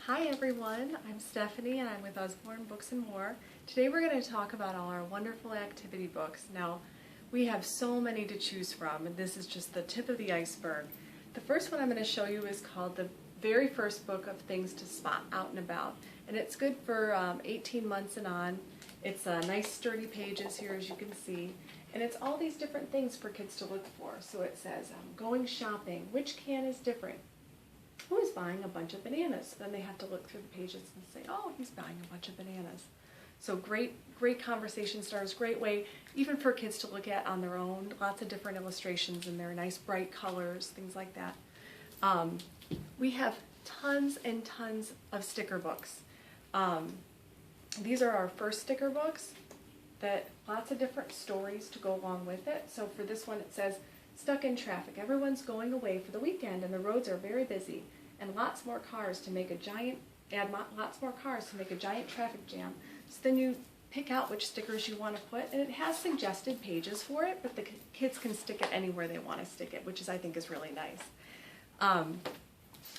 Hi everyone, I'm Stephanie and I'm with Usborne Books and More. Today we're going to talk about all our wonderful activity books. Now, we have so many to choose from and this is just the tip of the iceberg. The first one I'm going to show you is called The Very First Book of Things to Spot Out and About. And it's good for 18 months and on. It's nice sturdy pages here as you can see. And it's all these different things for kids to look for. So it says, going shopping, which can is different? Who is buying a bunch of bananas? Then they have to look through the pages and say, oh, he's buying a bunch of bananas. So great conversation starters, great way even for kids to look at on their own. Lots of different illustrations in there, nice bright colors, things like that. We have tons and tons of sticker books. These are our first sticker books that lots of different stories to go along with it. So for this one it says, stuck in traffic. Everyone's going away for the weekend and the roads are very busy and lots more cars to make a giant traffic jam. So then you pick out which stickers you want to put, and it has suggested pages for it, but the kids can stick it anywhere they want to stick it, which I think is really nice.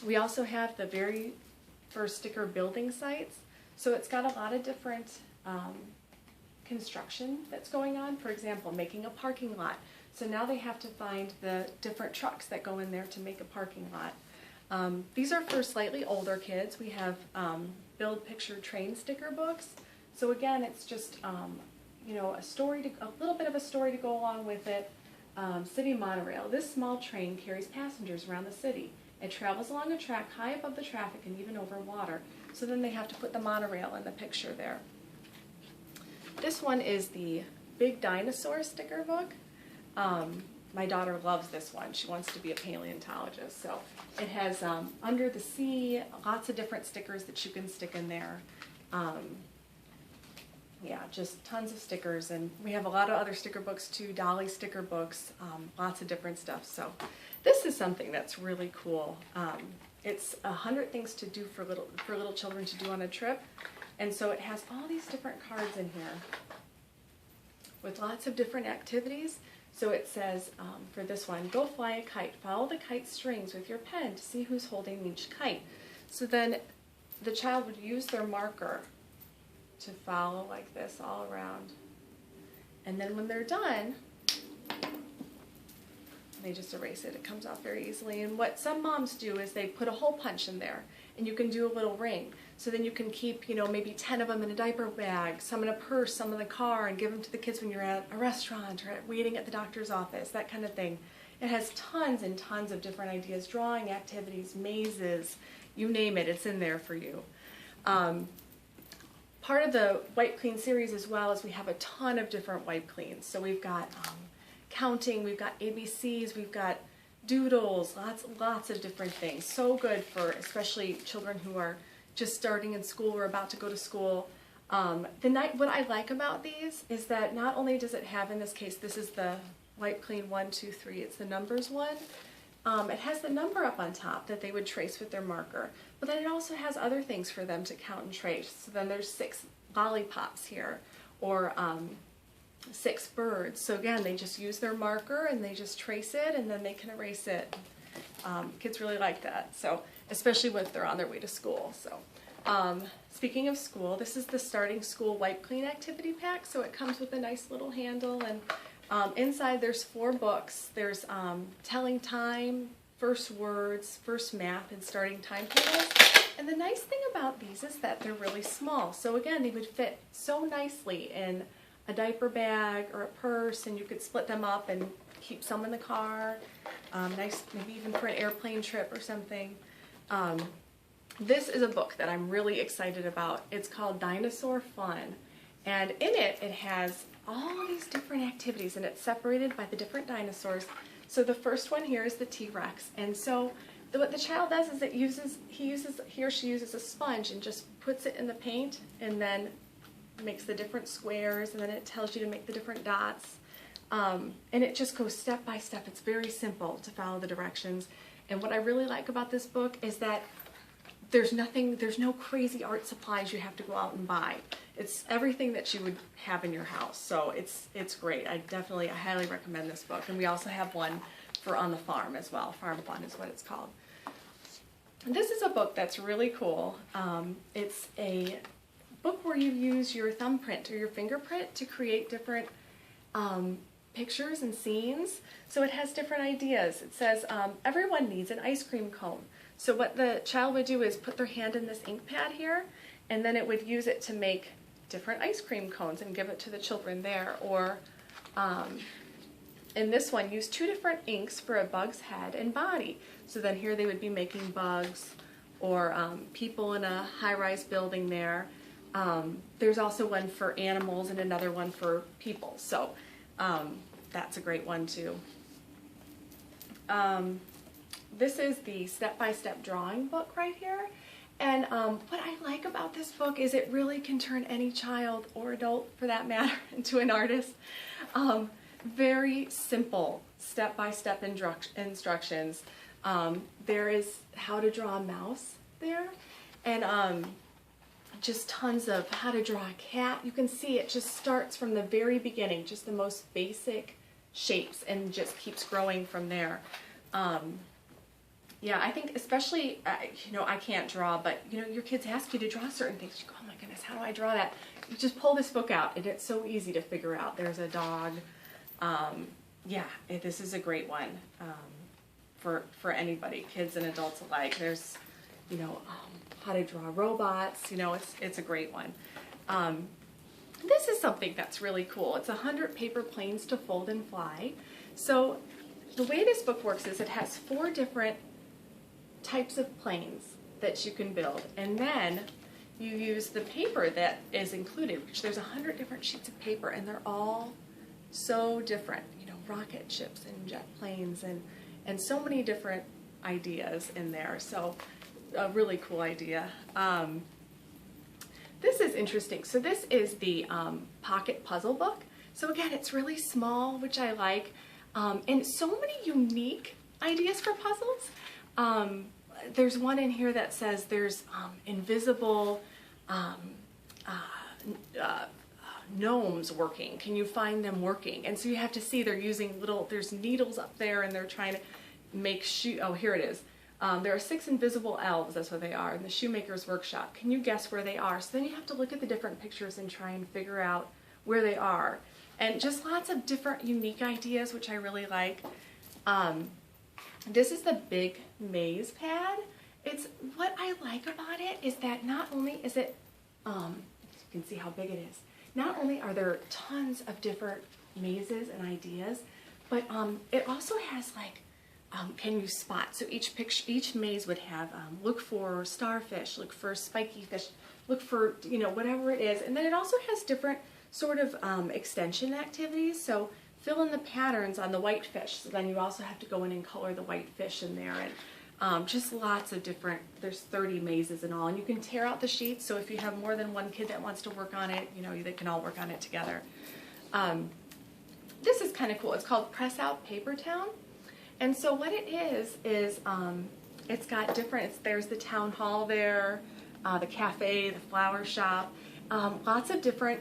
We also have the very first sticker building sites. So it's got a lot of different construction that's going on. For example, making a parking lot. So now they have to find the different trucks that go in there to make a parking lot. These are for slightly older kids. We have build picture train sticker books. So again, it's just you know, a little bit of a story to go along with it. City monorail. This small train carries passengers around the city. It travels along a track high above the traffic and even over water. So then they have to put the monorail in the picture there. This one is the Big Dinosaur sticker book. My daughter loves this one. She wants to be a paleontologist. So it has under the sea, lots of different stickers that you can stick in there. Yeah, just tons of stickers, and we have a lot of other sticker books too, dolly sticker books, lots of different stuff. So this is something that's really cool. It's 100 things to do for little children to do on a trip, and so it has all these different cards in here with lots of different activities. So it says, for this one, go fly a kite. Follow the kite strings with your pen to see who's holding each kite. So then the child would use their marker to follow like this all around. And then when they're done, they just erase it. It comes off very easily. And what some moms do is they put a hole punch in there, and you can do a little ring. So then you can keep, you know, maybe 10 of them in a diaper bag, some in a purse, some in the car, and give them to the kids when you're at a restaurant or waiting at the doctor's office, that kind of thing. It has tons and tons of different ideas, drawing activities, mazes, you name it, it's in there for you. Part of the Wipe Clean series as well is we have a ton of different wipe cleans. So we've got counting, we've got ABCs, we've got doodles, lots of different things. So good for especially children who are just starting in school or about to go to school. What I like about these is that not only does it have, in this case, this is the Wipe Clean 1, 2, 3, it's the numbers one. It has the number up on top that they would trace with their marker, but then it also has other things for them to count and trace. So then there's 6 lollipops here, or 6 birds. So again, they just use their marker and they just trace it and then they can erase it. Kids really like that, so especially when they're on their way to school. So speaking of school, this is the Starting School Wipe Clean Activity Pack. So it comes with a nice little handle, and inside there's 4 books. There's Telling Time, First Words, First Math, and Starting Timetables. And the nice thing about these is that they're really small. So again, they would fit so nicely in a diaper bag or a purse, and you could split them up and keep some in the car. Nice, maybe even for an airplane trip or something. This is a book that I'm really excited about. It's called Dinosaur Fun, and in it, it has all these different activities, and it's separated by the different dinosaurs. So the first one here is the T-Rex, and so what the child does is he or she uses a sponge and just puts it in the paint, and then makes the different squares, and then it tells you to make the different dots. And it just goes step by step. It's very simple to follow the directions. And what I really like about this book is that there's no crazy art supplies you have to go out and buy. It's everything that you would have in your house. So it's great. I highly recommend this book. And we also have one for On the Farm as well. Farm Fun is what it's called. This is a book that's really cool. It's a book where you use your thumbprint or your fingerprint to create different pictures and scenes. So it has different ideas. It says, everyone needs an ice cream cone. So what the child would do is put their hand in this ink pad here, and then it would use it to make different ice cream cones and give it to the children there. Or in this one, use 2 different inks for a bug's head and body. So then here they would be making bugs or people in a high-rise building there. There's also one for animals and another one for people. So that's a great one too. This is the step-by-step drawing book right here. And what I like about this book is it really can turn any child or adult, for that matter, into an artist. Very simple step-by-step instructions. There is how to draw a mouse there, and just tons of how to draw a cat. You can see it just starts from the very beginning, just the most basic shapes, and just keeps growing from there. Yeah, I think especially, you know, I can't draw, but, you know, your kids ask you to draw certain things. You go, oh my goodness, how do I draw that? You just pull this book out, and it's so easy to figure out. There's a dog. Yeah, this is a great one for anybody, kids and adults alike. There's, you know, how to draw robots. You know, it's a great one. This is something that's really cool. It's 100 paper planes to fold and fly. So the way this book works is it has 4 different types of planes that you can build, and then you use the paper that is included, which there's 100 different sheets of paper, and they're all so different. You know, rocket ships and jet planes and so many different ideas in there. So a really cool idea. This is interesting. So this is the pocket puzzle book. So again, it's really small, which I like, and so many unique ideas for puzzles. There's one in here that says there's invisible gnomes working. Can you find them working? And so you have to see they're using there's needles up there, and they're trying to make oh, here it is. There are 6 invisible elves, that's what they are, in the shoemaker's workshop. Can you guess where they are? So then you have to look at the different pictures and try and figure out where they are. And just lots of different unique ideas, which I really like. This is the big maze pad. What I like about it is that not only is it, you can see how big it is, not only are there tons of different mazes and ideas, but it also has like, can you spot? So each maze would have, look for starfish, look for spiky fish, look for, you know, whatever it is. And then it also has different sort of extension activities. So fill in the patterns on the white fish. So then you also have to go in and color the white fish in there. And just lots of different, there's 30 mazes in all. And you can tear out the sheets. So if you have more than one kid that wants to work on it, you know, they can all work on it together. This is kind of cool. It's called Press Out Paper Town. And so what it is it's got different, there's the town hall there, the cafe, the flower shop, lots of different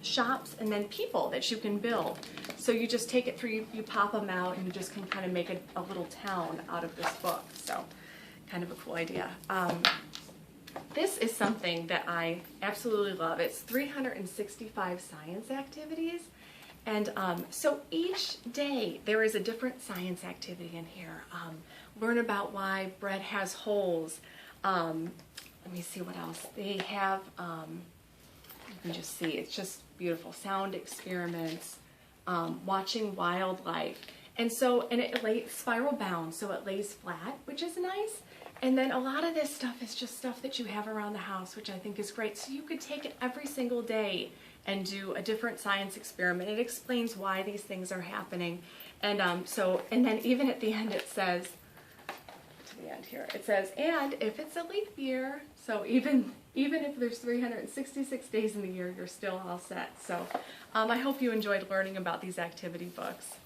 shops and then people that you can build. So you just take it through, you pop them out, and you just can kind of make a little town out of this book. So kind of a cool idea. This is something that I absolutely love. It's 365 science activities. And so each day there is a different science activity in here. Learn about why bread has holes. Let me see what else. They have, you can just see, it's just beautiful. Sound experiments, watching wildlife. And it lays spiral bound, so it lays flat, which is nice. And then a lot of this stuff is just stuff that you have around the house, which I think is great. So you could take it every single day and do a different science experiment. It explains why these things are happening. And and then even at the end it says, to the end here, it says, and if it's a leap year, so even if there's 366 days in the year, you're still all set. So I hope you enjoyed learning about these activity books.